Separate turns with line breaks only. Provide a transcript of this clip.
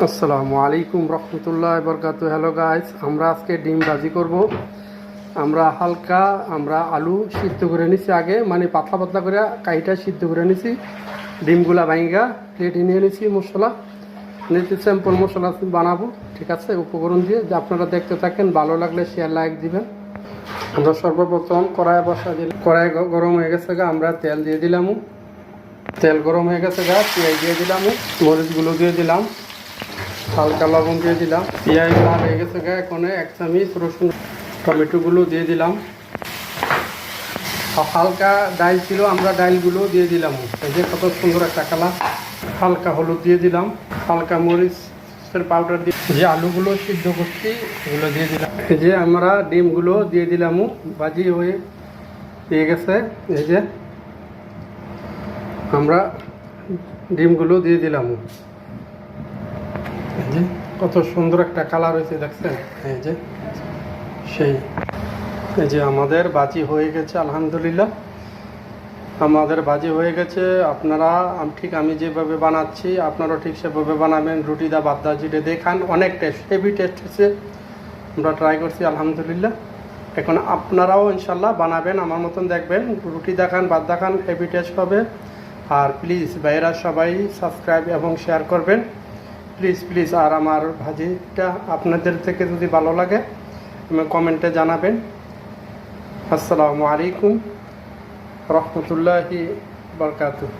আসসালামু আলাইকুম রহমতুল্লাহ বরকাতু। Hello guys, আমরা আজকে ডিম ভাজি করব। আমরা আলু সিদ্ধ করে নিছি আগে, মানে পাতলা পাতলা করে কাইটা সিদ্ধ করে নিছি। ডিমগুলা ভাঙ্গা প্লেটে নিয়ে নিছি। মশলা নিতে সিম্পল মশলা বানাবো, ঠিক আছে, উপকরণ দিয়ে। যে আপনারা দেখতে থাকেন, ভালো লাগলে শেয়ার লাইক দিবেন। আমরা সর্বপ্রথম কড়াই বসা দিলাম। কড়াই গরম হয়ে গেছে গা, আমরা তেল দিয়ে দিলাম। তেল গরম হয়ে গেছে গা, পেঁয়াজ দিয়ে দিলাম, মরিচগুলো দিয়ে দিলাম, হালকা লবণ দিয়ে দিলাম। পেঁয়াজ লাল হয়ে গেছে গা, এখন 1 চামচ রসুন, টমেটোগুলো দিয়ে দিলাম। হালকা ডাল ছিল, আমরা ডালগুলো দিয়ে দিলাম। এই যে কত সুন্দর একটা কালার। হালকা হলুদ দিয়ে দিলাম, হালকা মরিচের পাউডার দিয়ে যে আলুগুলো সিদ্ধ করছি এগুলো দিয়ে দিলাম। এই যে আমরা ডিমগুলো দিয়ে দিলাম, ভাজি হয়ে দিয়ে গেছে। এই যে আমরা ডিমগুলো দিয়ে দিলাম। এই যে কত সুন্দর একটা কালার হয়েছে, দেখছেন? এই যে এই যে আমাদের ভাজি হয়ে গেছে, আলহামদুলিল্লাহ আমাদের ভাজি হয়ে গেছে। আপনারা ঠিক আমি যেভাবে বানাচ্ছি আপনারাও ঠিক সেভাবে বানাবেন। রুটি দা ভাত দা যেটা দেখান, অনেক টেস্ট, হেভি টেস্ট হয়েছে। আমরা ট্রাই করছি, আলহামদুলিল্লাহ। এখন আপনারাও ইনশাল্লাহ বানাবেন, আমার মতন দেখবেন। রুটি দেখান, ভাত দেখান, হেভি টেস্ট হবে। আর প্লিজ ভাইয়েরা সবাই সাবস্ক্রাইব এবং শেয়ার করবেন, প্লিজ প্লিজ। আর আমার ভাজিটা আপনাদের থেকে যদি ভালো লাগে আমি কমেন্টে জানাবেন। আসসালামু আলাইকুম রহমতুল্লাহি বারকাতুহু।